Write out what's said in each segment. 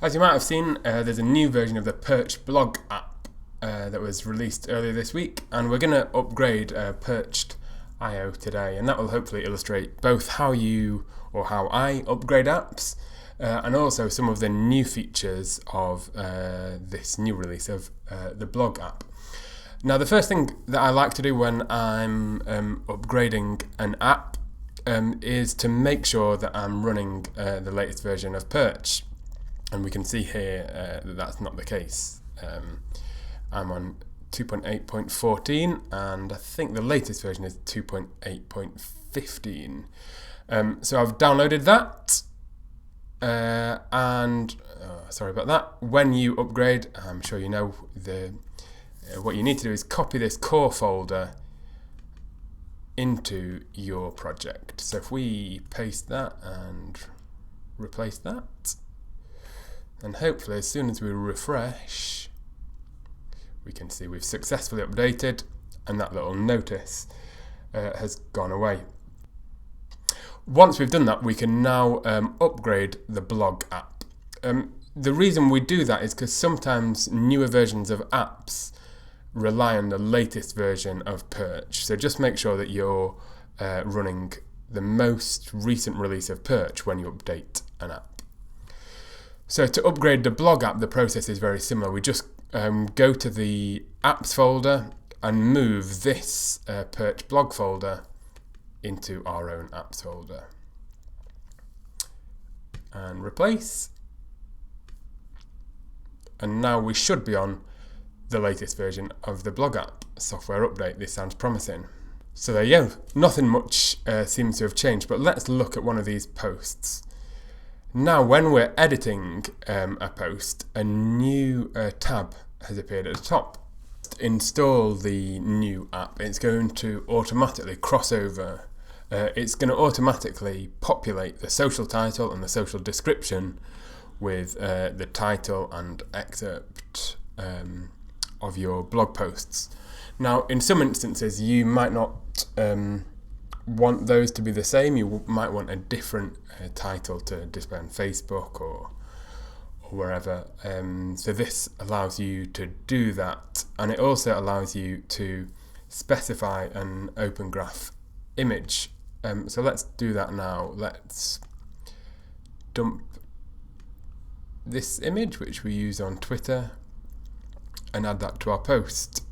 As you might have seen, there's a new version of the Perch blog app that was released earlier this week, and we're going to upgrade perchd.io today, and that will hopefully illustrate both how I upgrade apps and also some of the new features of this new release of the blog app. Now, the first thing that I like to do when I'm upgrading an app is to make sure that I'm running the latest version of Perch. And we can see here that that's not the case. I'm on 2.8.14 and I think the latest version is 2.8.15. So I've downloaded that sorry about that. When you upgrade, I'm sure you know what you need to do is copy this core folder into your project. So if we paste that and replace that, and hopefully as soon as we refresh, we can see we've successfully updated and that little notice has gone away. Once we've done that, we can now upgrade the blog app. The reason we do that is because sometimes newer versions of apps rely on the latest version of Perch. So just make sure that you're running the most recent release of Perch when you update an app. So to upgrade the blog app, the process is very similar. We just go to the apps folder and move this Perch blog folder into our own apps folder. And replace. And now we should be on the latest version of the blog app software update. This sounds promising. So there you go. Nothing much seems to have changed, but let's look at one of these posts. Now, when we're editing a post, a new tab has appeared at the top. Install the new app. It's going to automatically cross over. It's going to automatically populate the social title and the social description with the title and excerpt of your blog posts. Now, in some instances, you might not want those to be the same. You might want a different title to display on Facebook or wherever. So this allows you to do that, and it also allows you to specify an open graph image. So let's do that now. Let's dump this image, which we use on Twitter, and add that to our post.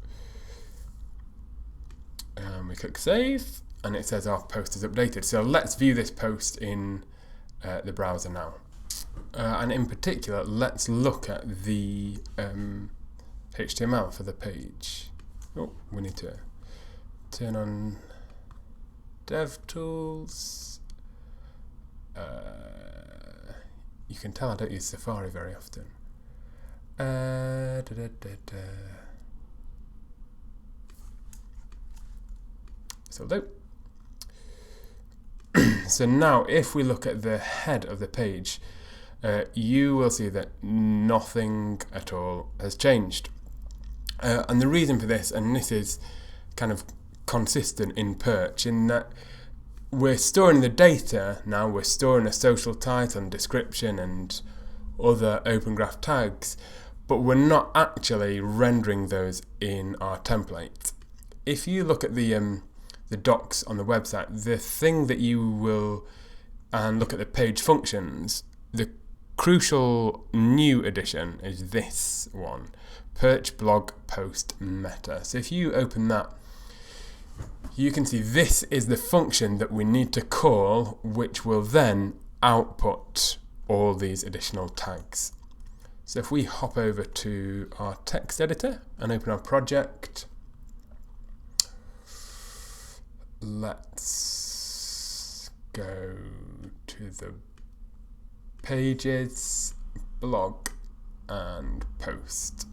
We click save, and it says our post is updated. So let's view this post in the browser now. And in particular, let's look at the HTML for the page. Oh, we need to turn on DevTools. You can tell I don't use Safari very often. So do. So now if we look at the head of the page, you will see that nothing at all has changed. And the reason for this, and this is kind of consistent in Perch, in that we're storing the data now, we're storing a social title and description and other open graph tags, but we're not actually rendering those in our template. If you look at the docs on the website, the thing that you will, and look at the page functions, the crucial new addition is this one, Perch blog post meta. So if you open that, you can see this is the function that we need to call, which will then output all these additional tags. So if we hop over to our text editor and open our project, let's go to the pages, blog, and post.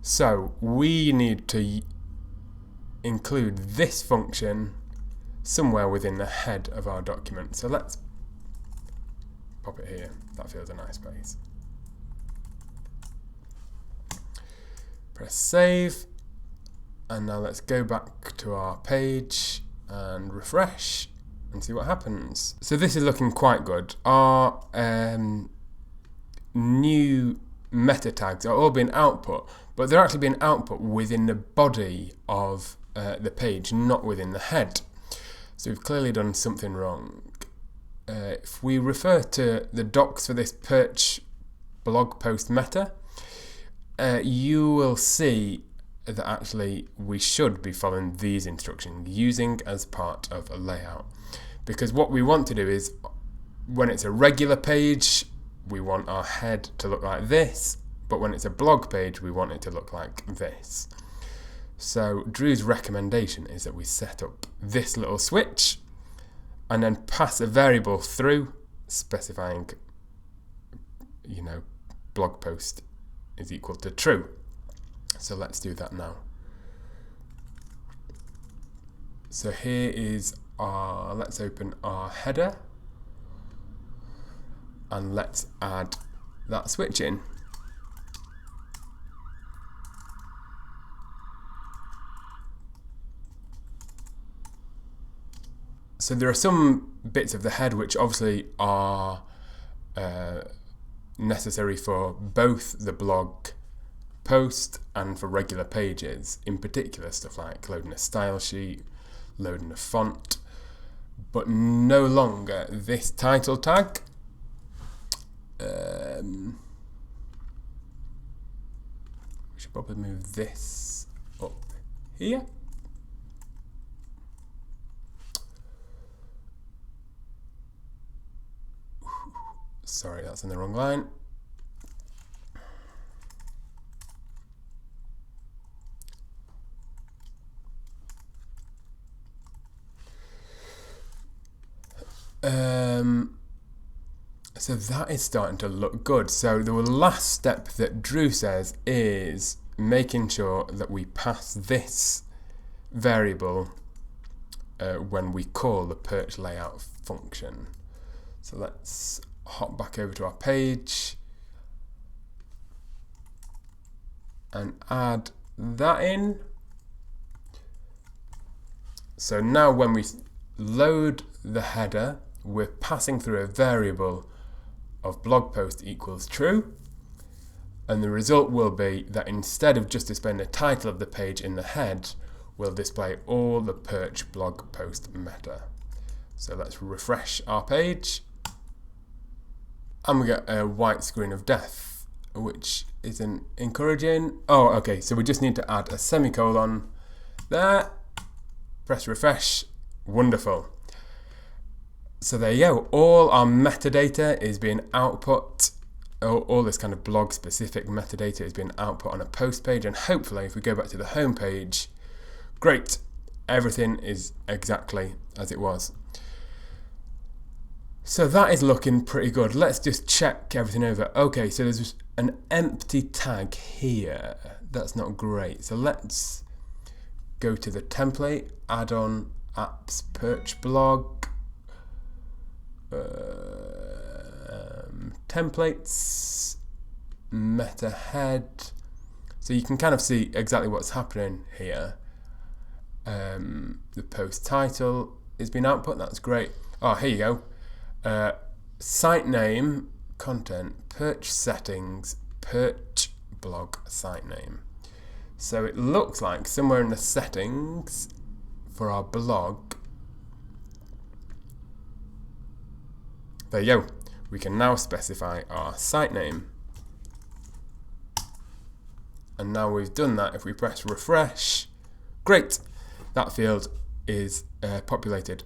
So we need to include this function somewhere within the head of our document. So let's pop it here. That feels a nice place. Press save. And now let's go back to our page and refresh and see what happens. So this is looking quite good. Our new meta tags are all being output, but they're actually being output within the body of the page, not within the head. So we've clearly done something wrong. If we refer to the docs for this perch blog post meta, you will see that actually we should be following these instructions, using as part of a layout. Because what we want to do is, when it's a regular page, we want our head to look like this, but when it's a blog page, we want it to look like this. So Drew's recommendation is that we set up this little switch and then pass a variable through specifying, blog post is equal to true. So let's do that now. So here is let's open our header and let's add that switch in. So there are some bits of the head which obviously are necessary for both the blog post and for regular pages, in particular stuff like loading a style sheet, loading a font, but no longer this title tag. We should probably move this up here. Sorry, that's in the wrong line. So that is starting to look good. So the last step that Drew says is making sure that we pass this variable when we call the perch layout function. So let's hop back over to our page and add that in. So now when we load the header, we're passing through a variable of blog post equals true, and the result will be that instead of just displaying the title of the page in the head, we'll display all the perch blog post meta. So let's refresh our page and we get a white screen of death, which isn't encouraging. Oh, okay, so we just need to add a semicolon there, press refresh, wonderful. So there you go, all our metadata is being output, all this kind of blog specific metadata is being output on a post page, and hopefully if we go back to the home page, great, everything is exactly as it was. So that is looking pretty good. Let's just check everything over. Okay, so there's an empty tag here. That's not great. So let's go to the template, add on apps perch blog, templates, meta head. So you can kind of see exactly what's happening here. The post title is being output, that's great. Oh, here you go. Site name, content, perch settings, perch blog site name. So it looks like somewhere in the settings for our blog, there you go. We can now specify our site name. And now we've done that, if we press refresh, great, that field is populated.